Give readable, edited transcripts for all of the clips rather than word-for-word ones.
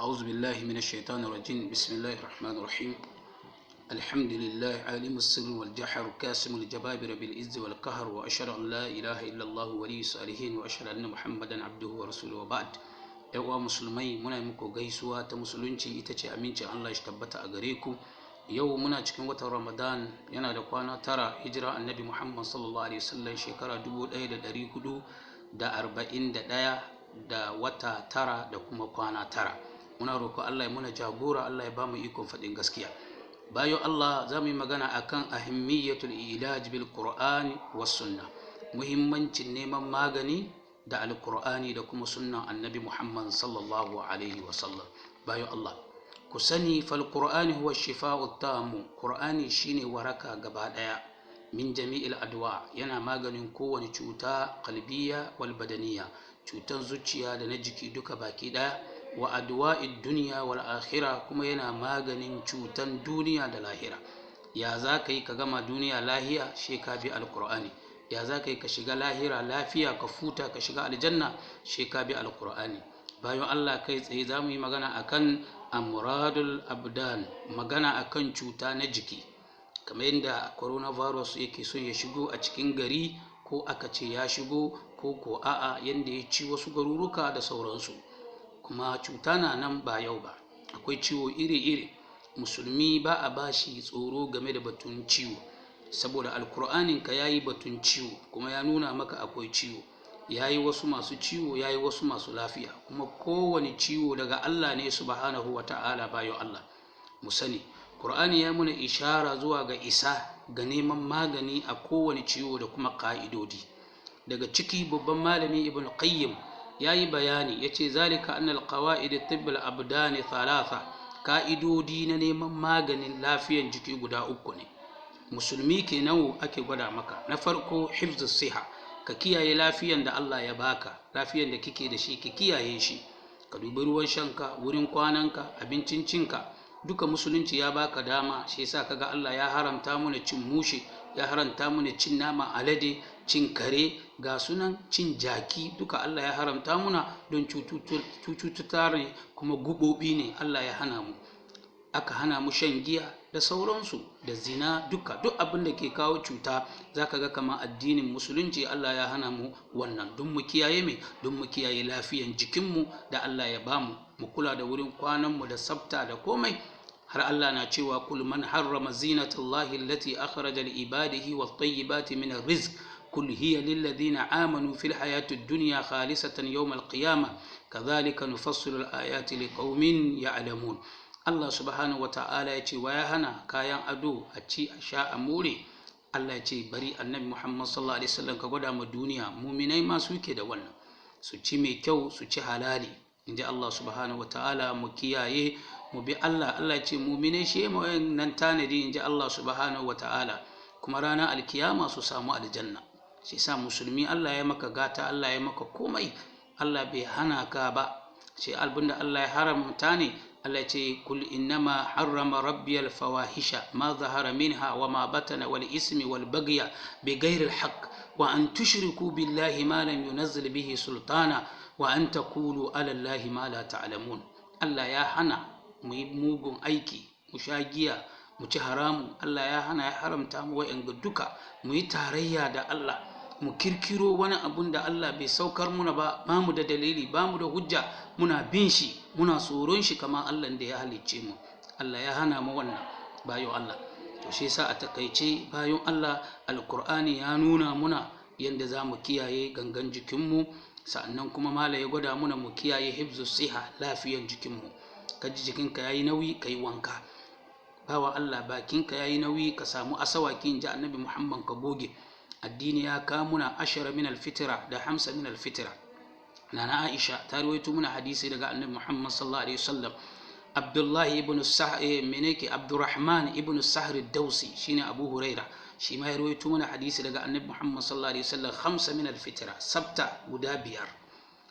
أعوذ بالله من الشيطان الرجيم. بسم الله الرحمن الرحيم. الحمد لله عالم السر والجحر كاسم الجبابرة بالعز والقهر، وأشهد أن لا إله إلا الله ولي الصالحين، وأشهد أن محمدا عبده ورسوله. وبعد. yawa musulmai, muna muku gaisuwa ta musulunci, ita ce amincin Allah shi tabbata a gare ku. Yau muna cikin watan Ramadan, yana da kwana tara, hijira annabi Muhammad sallallahu alaihi wasallam shekara 1441 da wata tara da kuma kwana tara. Muna roƙo Allah ya muna jagora, Allah ya ba mu ikon faɗin gaskiya. Bayan Allah, za mu yi magana akan ahimmiyatul ilaj bil Qur'ani was sunna, muhimmancin neman magani da alkur'ani da kuma sunnan annabi Muhammad sallallahu alaihi wasallam. Bayan Allah, ku sani falkur'ani huwa shifa'ut tamu. Qur'ani shine waraka gaba daya min jami'il adwa, yana maganin kowane cuta qalbiyya wal badaniya, cutan zuciya da na jiki duka baki daya, wa adwa'id dunya wal akhirah, kuma yana maganin cutan duniya da lahira. Ya za ka yi ka gama duniya lahiya? She ka bi alkur'ani. Ya za ka yi ka shiga lahira lafiya, ka futa, ka shiga aljanna? She ka bi alkur'ani. Bayan Allah, kai tsaye za mu yi magana akan amradul abdan, magana akan cuta na jiki, kamar yadda coronavirus yake son ya shigo a cikin gari, ko aka ce ya shigo, ko a'a yadda ya ci wasu garuruka da sauransu. Kuma cuta na nan ba yau ba, akwai ciwo iri-iri. Musulmi ba a bashi tsoro game da batun ciwo, saboda alkur'aninka ya yi batun ciwo, kuma ya nuna maka akwai ciwo. Ya yi wasu masu ciwo, ya yi wasu masu lafiya, kuma kowane ciwo daga Allah ne subhanahu wa ta'ala. Bayo Allah, mu sani Qur'ani ya muna ishara zuwa ga isa ga neman magani a kowane ciwo da kuma ƙa'idodi. Daga ciki babban malami Ibn Qayyim ya yi bayani, ya ce zalika annal qawa'id tibb al-abdani thalatha, ka'idodi na neman maganin lafiyan jiki guda uku ne. Musulmi kenan ake gwada maka. Na farko, hifzus siha, ka kiyaye lafiyan da Allah ya baka, lafiyan da kike da shi, ka kiyaye shi. Ka dubi ruwan shanka, wurin kwananka, abincin cinka, duka musulunci ya baka dama. Shi yasa kaga Allah ya haramta mana cin mushe, ya haramta mana cin nama alade, cin kare, ga sunan cin jaki, duka Allah ya haramta muna don cututtuka ne, kuma gubobi ne Allah ya hana mu. Aka hana mu shan giya da sauransu, da zina, duk abin da ke kawo cuta zaka ga kama addinin musulunci Allah ya hana mu wannan, don mu kiyaye don mu kiyaye lafiyan jikinmu da Allah ya bamu, mu kula da wurin kwananmu da tsafta da komai. Har Allah na cewa kul man harrama zinatallahi allati akhraja li ibadihi wat tayyibati min arrizq kul hiya lil ladina amanu fil hayatid dunya khalisatan yawm al qiyamah kadhalika nufassilu al ayati liqaumin ya'lamun. Allah subhanahu wa ta'ala ya ce wa ya hana kayan ado a ci a sha a more? Allah ya ce bari annabi Muhammad sallallahu alaihi wasallam ka gwada ma duniya muminai ma suke da wannan, su ci mai kyau, su ci halali. Inji Allah subhanahu wa ta'ala, mu kiyaye, mu bi Allah. Allah ya ce muminai shi ma nan tanadi, inji Allah subhanahu wa ta'ala, kuma ranar alkiyama su samu aljanna. Shi sa musulmi Allah ya maka gata, Allah ya maka komai, Allah bai hana ka ba. Shi abinda Allah ya haramta ne. Allah ce kul innama harrama rabbi al-fawahisha ma zahara minha wa ma batana wal ismi wal bagya bi ghairi al-haqq wa an tushriku billahi ma lam yunzil bihi sultana wa an taqulu ala allahi ma la ta'lamun. Allah ya hana mu yi mugun aiki, mu sha giya, mu ci haramu. Allah ya hana, ya haramta mu wa'anga duka. Mu yi tarayya da Allah, mu kirkiro wani abun da Allah bai saukar muna ba, ba mu da dalili, ba mu da hujja, muna bin shi, muna tsoron shi kamar Allah da ya halicce mu. Allah ya hana mu wannan, bayan Allah. To shi yasa a takaice, bayan Allah, alkur'ani ya nuna muna yadda za mu kiyaye gangan jikinmu, sa'annan kuma mala ya gwada muna mu kiyaye hifzus siha, lafiyan jikinmu. Ka ji jikinka yayi nauyi, ka yi wanka. Bawa Allah, bakinka yayi nauyi, ka samu asawaki, inji annabi Muhammad, ka goge. Addini ya kamuna 10 min alfitra da 5 min alfitra. Nana Aisha ta rawaito muna hadisi daga annabi Muhammad sallallahu alaihi wasallam. Abdullahi ibn Abdurrahman ibn Sahr ad-Dawsi, shine Abu Huraira, shi ma ya rawaito muna hadisi daga annabi Muhammad sallallahu alaihi wasallam. 5 min alfitra, sabta guda biyar,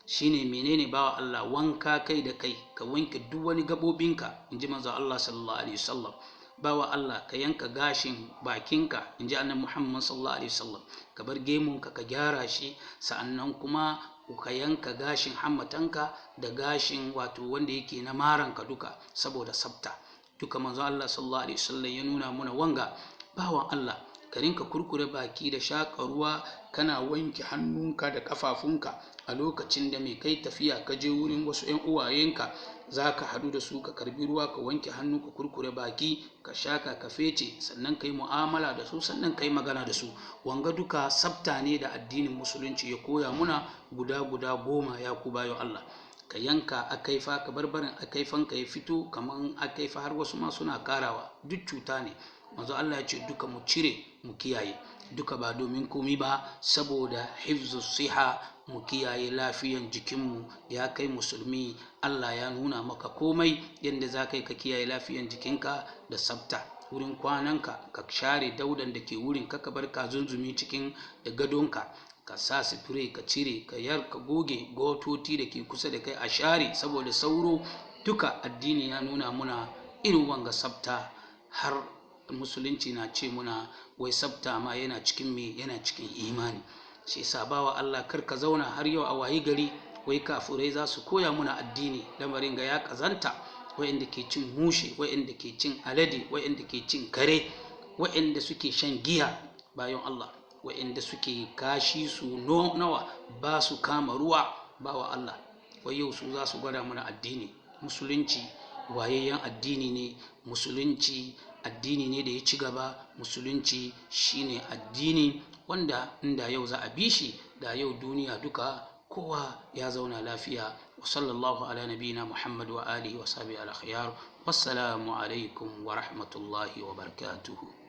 shine menene bawa Allah? Wanka kai da kai, ka wanke duk wani gabobinka, inji manzo Allah sallallahu alaihi wasallam. bawa Allah ka yanka gashin bakinka, in ji annabi Muhammad sallallahu alaihi wasallam, ka bar gemunka ka gyara shi, sa'annan kuma ka yanka gashin hammatanka da gashin wato wanda yake na maranka duka saboda sabta. Duka manzo Allah sallallahu alaihi wasallam ya nuna muna wanga. Bawan Allah ka rinka kurkure baki da shaƙa ruwa, kana wanke hannunka da kafafunka a lokacin da mai kai tafiya ka je wurin wasu 'yan uwayenka, za ka haɗu da su, ka karbi ruwa ka wanke hannu, ka kurkure baki, ka shaka ka fece, sannan ka yi mu'amala da su, sannan ka yi magana da su. Wanga duka sabta ne da addinin musulunci ya koya muna guda 10 ya ku bayo Allah. Ka yanka akaifa, ka barbarin akaifanka ya fito kaman akaifa, har wasu ma suna karawa, duk cuta ne. Manzo Allah ya ce duka mu cire mu kiyaye, duka ba domin komi ba, saboda hifzu siha, mu kiyaye lafiyan jikinmu. Ya kai musulmi, Allah ya nuna maka komai yadda za ka kiyaye lafiyan jikinka da sabta. Wurin kwananka ka share daudan da ke wurin, ka bar kazunzumi cikin gadonka, ka sa sifire ka cire, ka goge gototi da ke kusa da kai a share saboda sauro. Duka addini ya nuna muna irin wanga sabta. Har musulunci na ce muna wai sabta ma yana cikin yana cikin imani. Shi yasa bawa Allah kar ka zauna har yau a wayi gari wai kafurai za su koya muna addini. Lamarin ga ya kazanta, wa'inda ke cin mushe, wa'inda ke cin alade, wa'inda ke cin kare, wa'inda suke shan giya bayan Allah, wa'inda suke kashi su nawa ba su kama ruwa. Bawa Allah wai yau su za su gwada mana addini. Musulunci wayayyen addini ne, musulunci addini ne da ya ci gaba, musulunci shine addini wanda inda yau za a bi shi, da yau duniya duka kowa ya zauna lafiya. Wa sallallahu ala nabiyina Muhammad wa alihi wa sahbihi al-akhyar. Wassalamu alaikum wa rahmatullahi wa barakatuhu.